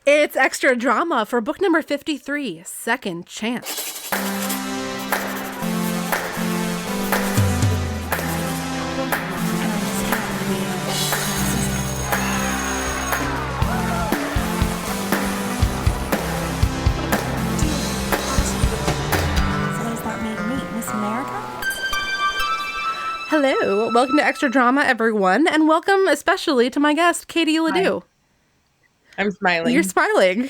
It's extra drama for book number 53, Second Chance. Hello, welcome to Extra Drama, everyone, and welcome especially to my guest, Katie LaDue. I'm smiling. You're smiling.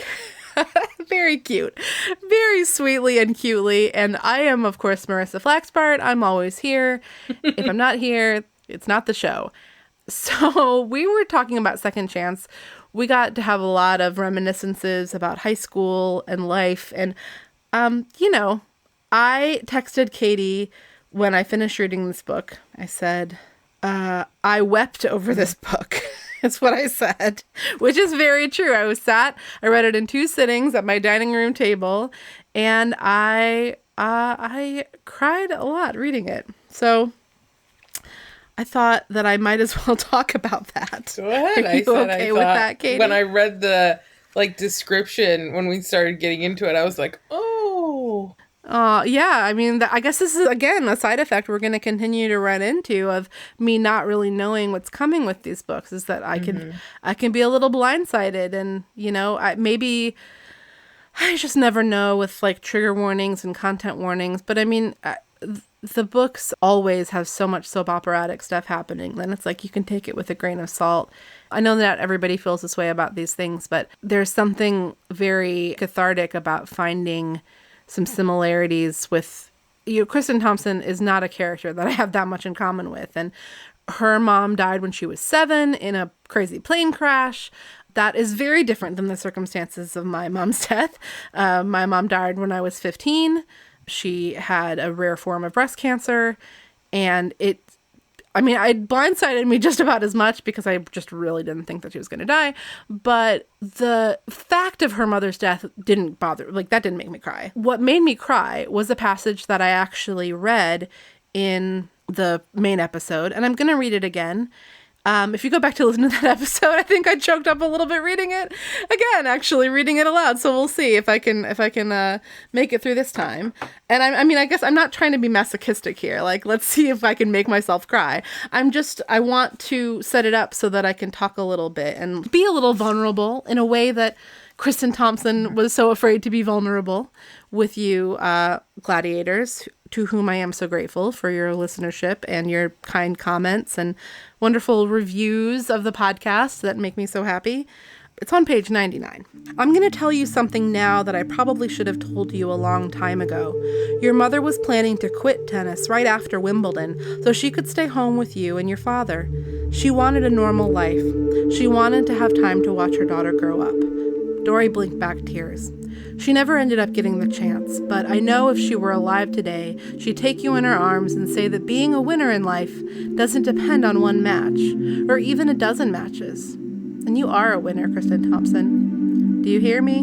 Very cute. Very sweetly and cutely. And I am, of course, Marissa Flaxbart. I'm always here. If I'm not here, it's not the show. So we were talking about Second Chance. We got to have a lot of reminiscences about high school and life. And, I texted Katie when I finished reading this book. I said, I wept over this book. That's what I said, which is very true. I read it in 2 sittings at my dining room table, and I cried a lot reading it. So I thought that I might as well talk about that. Go ahead. Are you okay with that, Katie? When I read the description, when we started getting into it, I was like, oh. Yeah, I mean, I guess this is, again, a side effect we're going to continue to run into of me not really knowing what's coming with these books, is that I can be a little blindsided, and, maybe I just never know with, trigger warnings and content warnings, but I mean, the books always have so much soap operatic stuff happening, then it's like you can take it with a grain of salt. I know that everybody feels this way about these things, but there's something very cathartic about finding some similarities with, Kristin Thompson is not a character that I have that much in common with. And her mom died when she was 7 in a crazy plane crash. That is very different than the circumstances of my mom's death. My mom died when I was 15. She had a rare form of breast cancer, and it blindsided me just about as much because I just really didn't think that she was going to die. But the fact of her mother's death didn't bother, that didn't make me cry. What made me cry was a passage that I actually read in the main episode, and I'm going to read it again. If you go back to listen to that episode, I think I choked up a little bit reading it again, actually reading it aloud. So we'll see if I can make it through this time. And I guess I'm not trying to be masochistic here. Let's see if I can make myself cry. I want to set it up so that I can talk a little bit and be a little vulnerable in a way that Kristin Thompson was so afraid to be vulnerable with you, gladiators, to whom I am so grateful for your listenership and your kind comments and wonderful reviews of the podcast that make me so happy. It's on page 99. I'm going to tell you something now that I probably should have told you a long time ago. Your mother was planning to quit tennis right after Wimbledon so she could stay home with you and your father. She wanted a normal life. She wanted to have time to watch her daughter grow up. Dory blinked back tears. She never ended up getting the chance, but I know if she were alive today, she'd take you in her arms and say that being a winner in life doesn't depend on one match, or even a dozen matches. And you are a winner, Kristin Thompson. Do you hear me?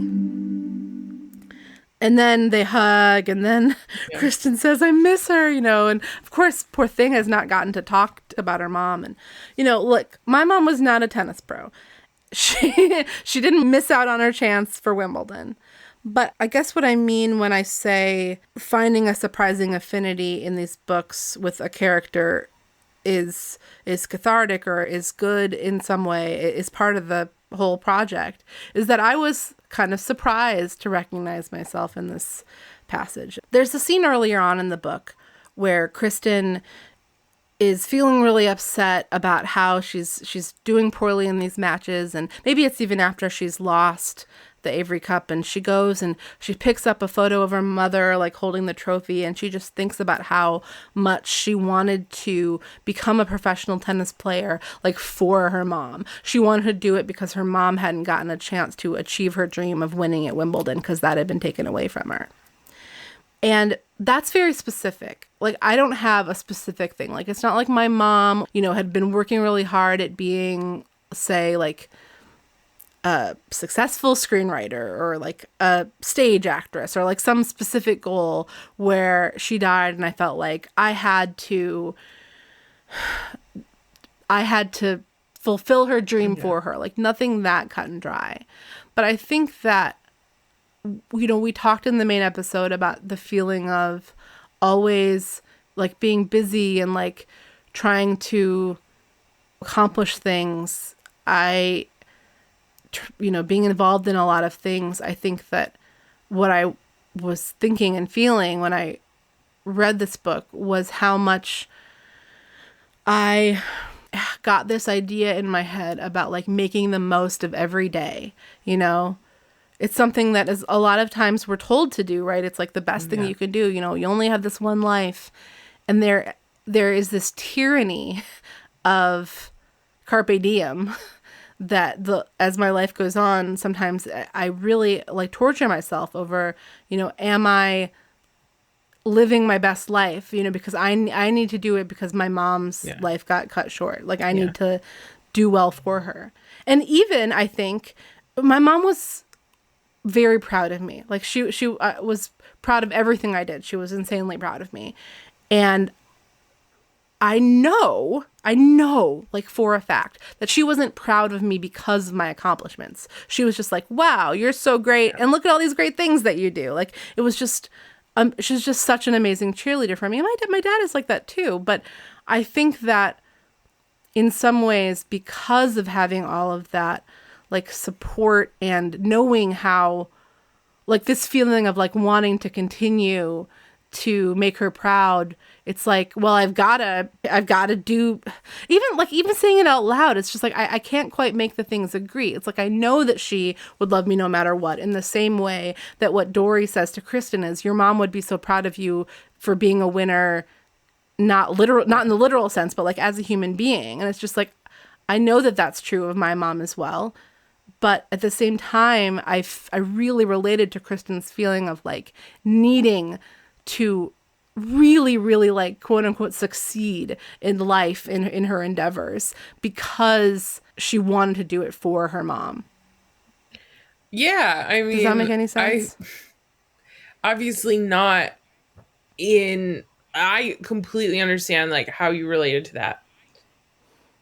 And then they hug, and then Kristen says, I miss her, and of course, poor thing has not gotten to talk about her mom. And, look, my mom was not a tennis pro. She didn't miss out on her chance for Wimbledon. But I guess what I mean when I say finding a surprising affinity in these books with a character is cathartic or is good in some way, is part of the whole project, is that I was kind of surprised to recognize myself in this passage. There's a scene earlier on in the book where Kristen is feeling really upset about how she's doing poorly in these matches, and maybe it's even after she's lost the Avery Cup, and she goes and she picks up a photo of her mother holding the trophy, and she just thinks about how much she wanted to become a professional tennis player for her mom. She wanted to do it because her mom hadn't gotten a chance to achieve her dream of winning at Wimbledon because that had been taken away from her. And that's very specific. I don't have a specific thing. It's not like my mom, had been working really hard at being, say, a successful screenwriter or a stage actress or some specific goal where she died and I felt like I had to fulfill her dream for her. Nothing that cut and dry. But I think that, we talked in the main episode about the feeling of always like being busy and like trying to accomplish things. Being involved in a lot of things. I think that what I was thinking and feeling when I read this book was how much I got this idea in my head about like making the most of every day. It's something that is a lot of times we're told to do, right? It's like the best thing you can do. You only have this one life. And there is this tyranny of carpe diem that as my life goes on, sometimes I really like torture myself over, am I living my best life, because I need to do it because my mom's life got cut short. Like I need to do well for her. And even I think my mom was very proud of me. Like she was proud of everything I did. She was insanely proud of me. And I know, like for a fact, that she wasn't proud of me because of my accomplishments. She was just like, wow, you're so great. And look at all these great things that you do. Like it was just, she's just such an amazing cheerleader for me. And my dad is like that too. But I think that in some ways, because of having all of that, like support and knowing how, like this feeling of like wanting to continue to make her proud, it's like, well, I've got to do, even saying it out loud, it's just like, I can't quite make the things agree. It's like, I know that she would love me no matter what, in the same way that what Dory says to Kristen is, your mom would be so proud of you for being a winner, not in the literal sense, but like as a human being. And it's just like, I know that that's true of my mom as well. But at the same time, I really related to Kristen's feeling of like needing to really, really like quote unquote succeed in life in her endeavors because she wanted to do it for her mom. Yeah, I mean, does that make any sense? Obviously not I completely understand like how you related to that.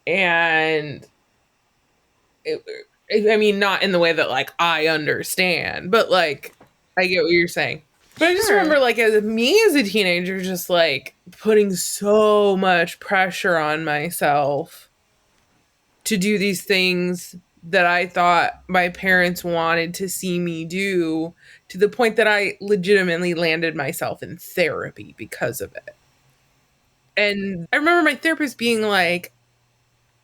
And I mean, not in the way that like I understand, but like I get what you're saying. But I just remember like as a teenager, just like putting so much pressure on myself to do these things that I thought my parents wanted to see me do, to the point that I legitimately landed myself in therapy because of it. And I remember my therapist being like,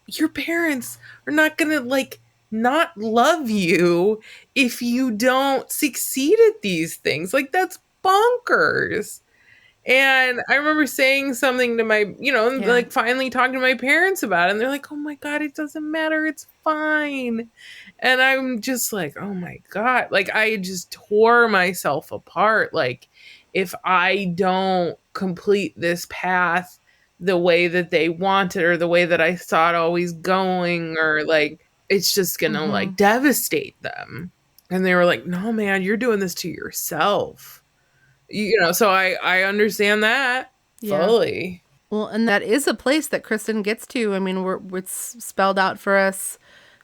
your parents are not going to like not love you if you don't succeed at these things. Like that's bonkers. And I remember saying something to my, like finally talking to my parents about it. And they're like, oh my God, it doesn't matter. It's fine. And I'm just like, oh my God. Like I just tore myself apart. Like if I don't complete this path the way that they wanted or the way that I saw it always going, or like, it's just going to like devastate them. And they were like, no, man, you're doing this to yourself. So I understand that fully. Well, and that is a place that Kristen gets to. I mean, it's spelled out for us,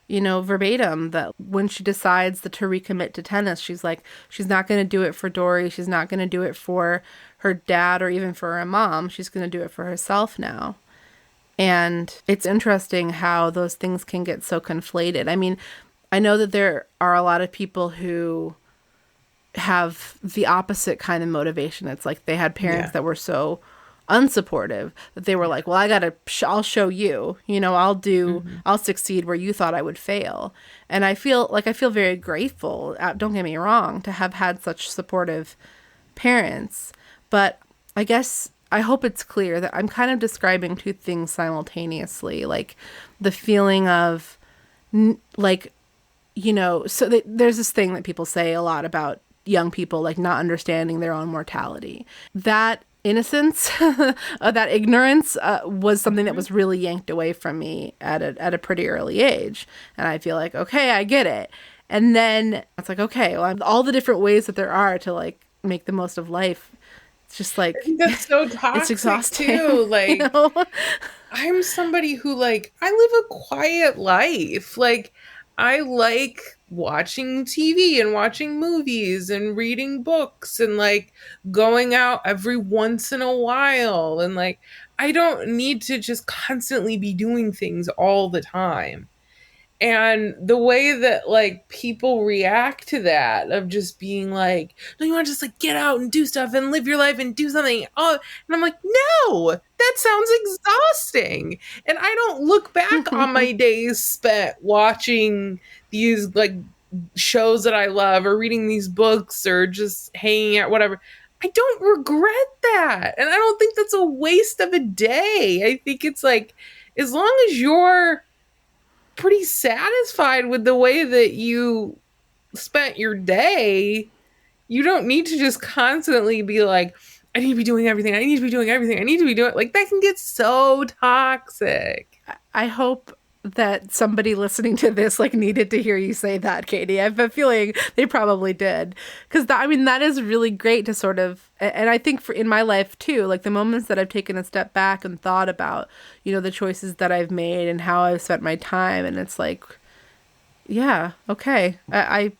verbatim, that when she decides to recommit to tennis, she's like, she's not going to do it for Dory. She's not going to do it for her dad or even for her mom. She's going to do it for herself now. And it's interesting how those things can get so conflated. I mean, I know that there are a lot of people who have the opposite kind of motivation. It's like they had parents that were so unsupportive that they were like, well, I'll show you, I'll succeed where you thought I would fail. And I feel very grateful, don't get me wrong, to have had such supportive parents. But I guess I hope it's clear that I'm kind of describing two things simultaneously, like the feeling of like, so there's this thing that people say a lot about young people, like not understanding their own mortality. That innocence, that ignorance was something that was really yanked away from me at a pretty early age. And I feel like, okay, I get it. And then it's like, okay, well, all the different ways that there are to like make the most of life. It's just like, that's so toxic. It's exhausting too. Like, I'm somebody who like, I live a quiet life. Like, I like watching TV and watching movies and reading books and like going out every once in a while. And like, I don't need to just constantly be doing things all the time. And the way that like people react to that of just being like, no, you want to just like get out and do stuff and live your life and do something. Oh, and I'm like, no, that sounds exhausting. And I don't look back on my days spent watching these like shows that I love or reading these books or just hanging out, whatever. I don't regret that. And I don't think that's a waste of a day. I think it's like, as long as you're pretty satisfied with the way that you spent your day, you don't need to just constantly be like, I need to be doing everything. I need to be doing everything. I need to be doing like that can get so toxic. I hope that somebody listening to this like needed to hear you say that, Katie. I have a feeling they probably did, because I mean that is really great to sort of, and I think for in my life too, like the moments that I've taken a step back and thought about, you know, the choices that I've made and how I've spent my time, and it's like, yeah, okay, I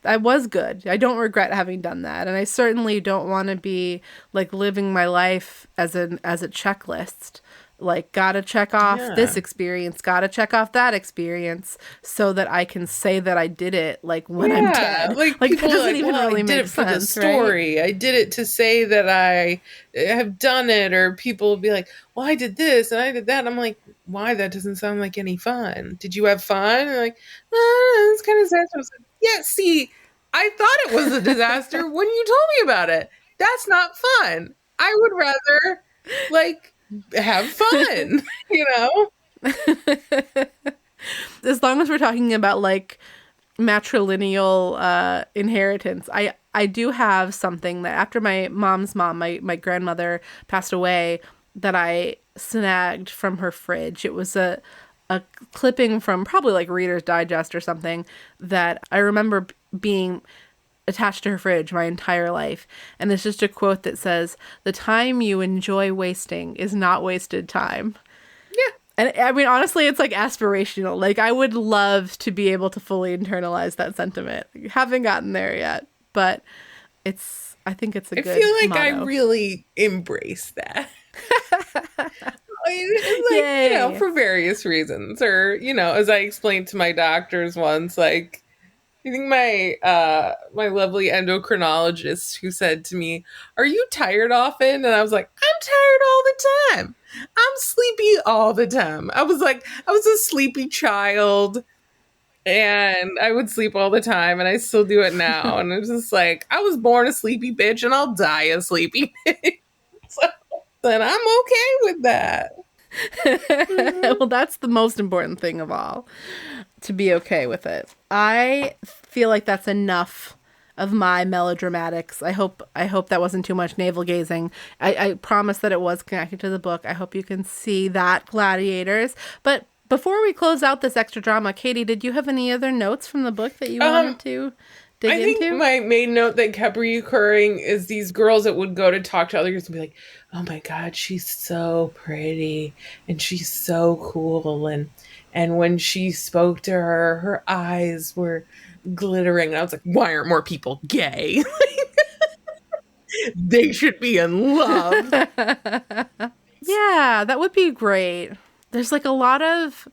was good. I don't regret having done that, and I certainly don't want to be like living my life as a checklist. Like, gotta check off this experience, gotta check off that experience, so that I can say that I did it, like, when I'm dead. Like people that doesn't like, even well, really I did make it for the sense, story. right? I did it to say that I have done it. Or people will be like, well, I did this and I did that. And I'm like, why? That doesn't sound like any fun. Did you have fun? And like, it's kind of sad. I was like, yeah, see, I thought it was a disaster when you told me about it. That's not fun. I would rather, like, have fun, you know? As long as we're talking about like matrilineal inheritance, I do have something that after my mom's mom, my grandmother passed away, that I snagged from her fridge. It was a clipping from probably like Reader's Digest or something that I remember being attached to her fridge my entire life. And it's just a quote that says, "The time you enjoy wasting is not wasted time." Yeah. And I mean, honestly, it's like aspirational. Like, I would love to be able to fully internalize that sentiment. Haven't gotten there yet, but I think it's a good I feel like motto. I really embrace that. Like, Yay. you know, for various reasons. Or, you know, as I explained to my doctors once, like, I think my lovely endocrinologist who said to me, "Are you tired often?" And I was like, "I'm tired all the time. I'm sleepy all the time." I was like, I was a sleepy child and I would sleep all the time, and I still do it now. And it's just like, I was born a sleepy bitch and I'll die a sleepy bitch. So then I'm okay with that. Well, that's the most important thing of all, to be okay with it. I feel like that's enough of my melodramatics. I hope that wasn't too much navel gazing. I promise that it was connected to the book. I hope you can see that, gladiators. But before we close out this extra drama, Katie, did you have any other notes from the book that you wanted to dig into? I think my main note that kept recurring is these girls that would go to talk to other girls and be like, "Oh my God, she's so pretty and she's so cool." And when she spoke to her, her eyes were glittering. And I was like, why aren't more people gay? They should be in love. Yeah, that would be great. There's like a lot of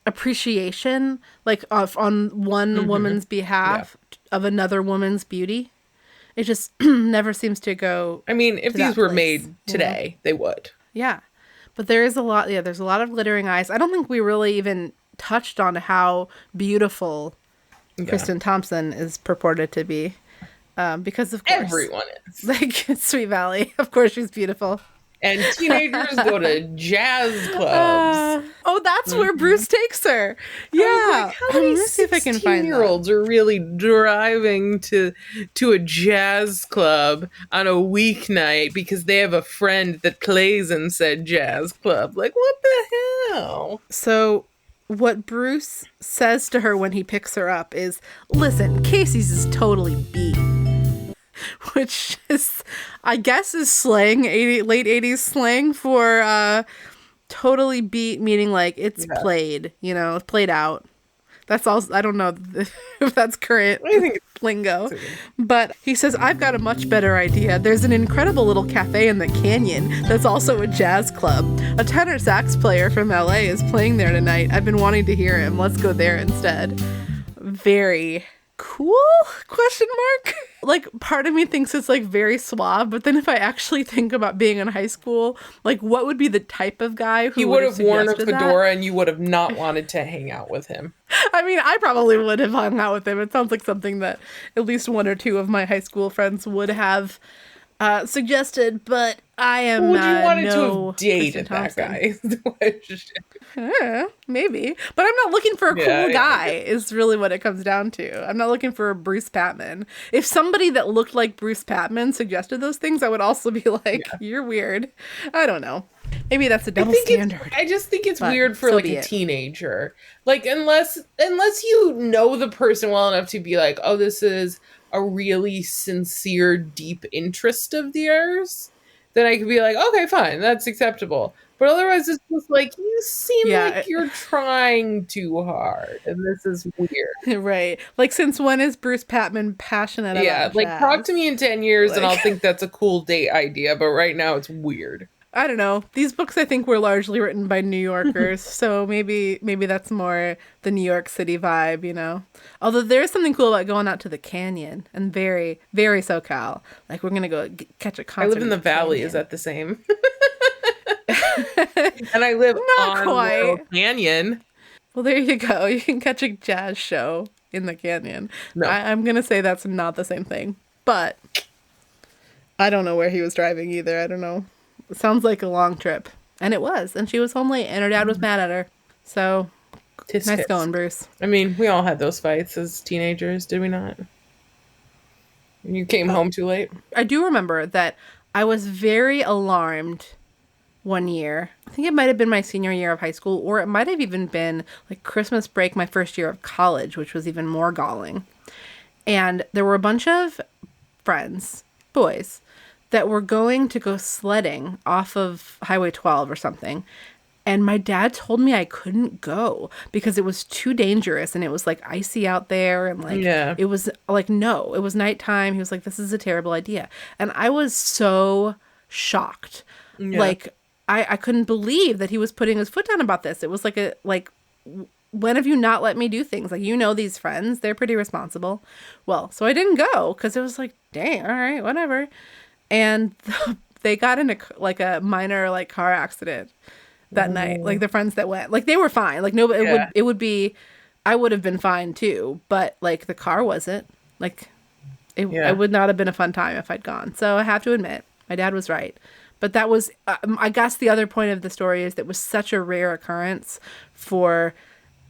appreciation, like on one woman's behalf of another woman's beauty. It just never seems to go. I mean, if these were made today, they would. Yeah. But there is a lot, there's a lot of glittering eyes. I don't think we really even touched on how beautiful Kristin Thompson is purported to be. Because, of course, everyone is. Like, Sweet Valley. Of course, she's beautiful. And teenagers go to jazz clubs. That's where Bruce takes her. Yeah. Like, how many 16-year-olds are really driving to a jazz club on a weeknight because they have a friend that plays in said jazz club? Like, what the hell? So what Bruce says to her when he picks her up is, "Listen, Casey's is totally beat." Which is, I guess, is slang, late 80s slang for totally beat, meaning like it's played, you know, played out. That's also, I don't know if that's current I think lingo. But he says, I've got a much better idea. There's an incredible little cafe in the canyon that's also a jazz club. A tenor sax player from LA is playing there tonight. I've been wanting to hear him. Let's go there instead. Very cool? Question mark. Like, part of me thinks it's like very suave, but then if I actually think about being in high school, like, what would be the type of guy who he would have worn a suggested fedora that? and you would have not wanted to hang out with him. I mean, I probably would have hung out with him. It sounds like something that at least one or two of my high school friends would have suggested, but I am Would you wanted no to have dated that guy? Maybe. But I'm not looking for a cool guy, Yeah. is really what it comes down to. I'm not looking for a Bruce Patman. If somebody that looked like Bruce Patman suggested those things, I would also be like, you're weird. I don't know. Maybe that's a double standard. I just think it's But weird for so like be a it. teenager. Like unless you know the person well enough to be like, oh, this is a really sincere, deep interest of theirs, then I could be like, okay, fine, that's acceptable. But otherwise, it's just like, you seem like you're trying too hard, and this is weird. Right. Like, since when is Bruce Patman passionate about jazz? Like, talk to me in 10 years and I'll think that's a cool date idea, but right now it's weird. I don't know. These books, I think, were largely written by New Yorkers, so maybe that's more the New York City vibe, you know? Although there's something cool about going out to the canyon, and very, very SoCal. Like, we're going to go catch a concert. I live in the valley. Canyon. Is that the same? And I live Not quite. Laurel Canyon. Well, there you go. You can catch a jazz show in the canyon. No. I'm going to say that's not the same thing. But I don't know where he was driving either. I don't know. It sounds like a long trip. And it was. And she was home late, and her dad was mad at her. So, nice going, Bruce. I mean, we all had those fights as teenagers, did we not? You came home too late? I do remember that I was very alarmed one year. I think it might have been my senior year of high school, or it might have even been like Christmas break, my first year of college, which was even more galling. And there were a bunch of friends, boys, that were going to go sledding off of Highway 12 or something. And my dad told me I couldn't go because it was too dangerous and it was like icy out there. And like, It was like, no, it was nighttime. He was like, this is a terrible idea. And I was so shocked. Yeah. Like, I couldn't believe that he was putting his foot down about this. It was like, when have you not let me do things? Like, you know, these friends, they're pretty responsible. Well, so I didn't go because it was like, dang, all right, whatever. And they got in a minor like car accident that night. Like the friends that went, like they were fine. Like no, it would be, I would have been fine too. But like the car wasn't. Like it would not have been a fun time if I'd gone. So I have to admit, my dad was right. But that was, I guess the other point of the story is that it was such a rare occurrence for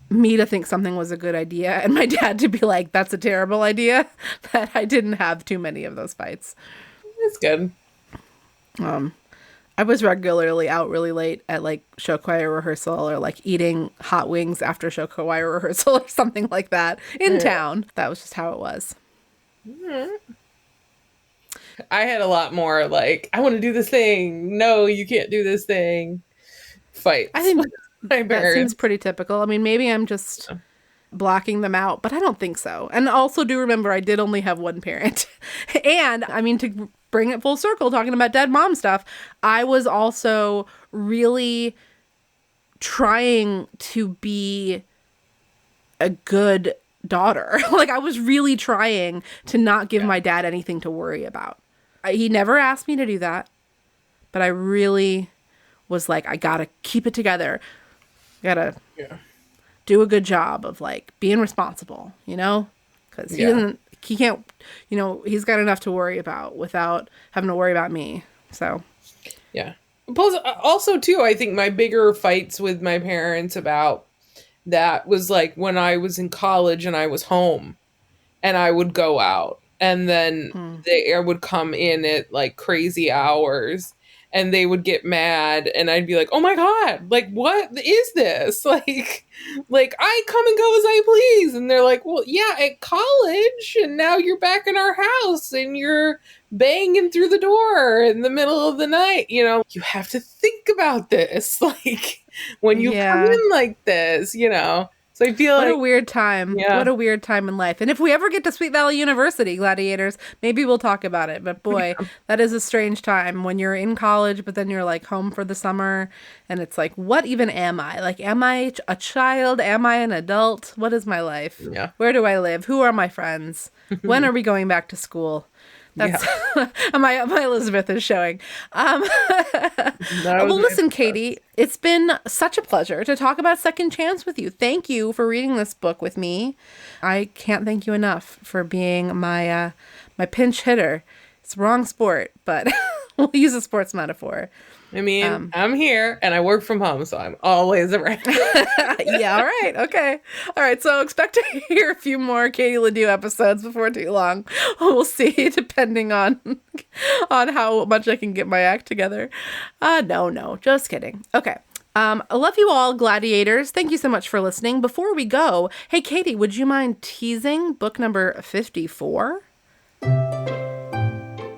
me to think something was a good idea and my dad to be like, that's a terrible idea, that I didn't have too many of those fights. That's good. I was regularly out really late at like show choir rehearsal or like eating hot wings after show choir rehearsal or something like that in town. That was just how it was. Mm-hmm. I had a lot more like, I want to do this thing. No, you can't do this thing. Fights. I think that seems pretty typical. I mean, maybe I'm just blocking them out, but I don't think so. And also do remember I did only have one parent. And I mean, to bring it full circle, talking about dead mom stuff, I was also really trying to be a good daughter. Like, I was really trying to not give my dad anything to worry about. He never asked me to do that, but I really was like, I gotta keep it together. Gotta do a good job of like being responsible, you know? Because he can't, you know, he's got enough to worry about without having to worry about me. So, yeah. Plus, also, too, I think my bigger fights with my parents about that was like when I was in college and I was home and I would go out and then the air would come in at like crazy hours and they would get mad and I'd be like, oh my God, like, what is this? Like I come and go as I please. And they're like, well, yeah, at college. And now you're back in our house and you're banging through the door in the middle of the night. You know, you have to think about this. Like when you come in like this, you know, So I feel What like a weird time. Yeah. What a weird time in life. And if we ever get to Sweet Valley University, gladiators, maybe we'll talk about it. But boy, that is a strange time when you're in college, but then you're like home for the summer. And it's like, what even am I? Like, am I a child? Am I an adult? What is my life? Yeah. Where do I live? Who are my friends? When are we going back to school? That's my Elizabeth is showing. Well, listen, Katie, it's been such a pleasure to talk about Second Chance with you. Thank you for reading this book with me. I can't thank you enough for being my pinch hitter. It's the wrong sport, but we'll use a sports metaphor. I mean, I'm here and I work from home, so I'm always around. Yeah, all right. Okay. All right. So expect to hear a few more Katie LaDue episodes before too long. We'll see, depending on how much I can get my act together. No, just kidding. Okay. I love you all, gladiators. Thank you so much for listening. Before we go, hey, Katie, would you mind teasing book number 54?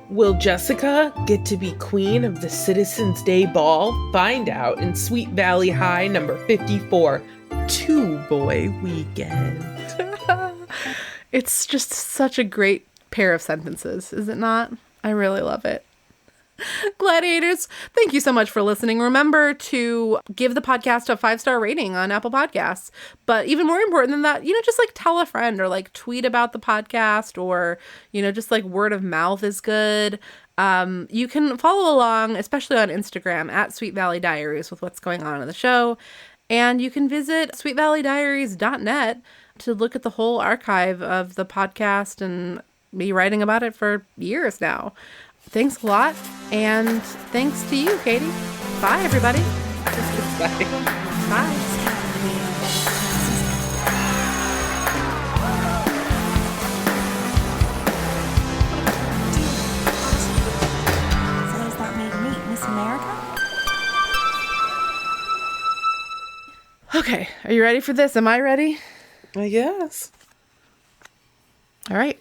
Will Jessica get to be queen of the Citizens Day Ball? Find out in Sweet Valley High number 54, Two-Boy Weekend. It's just such a great pair of sentences, is it not? I really love it. Gladiators, thank you so much for listening. Remember to give the podcast a 5-star rating on Apple Podcasts. But even more important than that, just like tell a friend or like tweet about the podcast, or, just like word of mouth is good. You can follow along, especially on Instagram at Sweet Valley Diaries, with what's going on in the show. And you can visit sweetvalleydiaries.net to look at the whole archive of the podcast and me writing about it for years now. Thanks a lot, and thanks to you, Katie. Bye, everybody. Bye. Bye. So does that mean Miss America? Okay, are you ready for this? Am I ready? I guess. All right.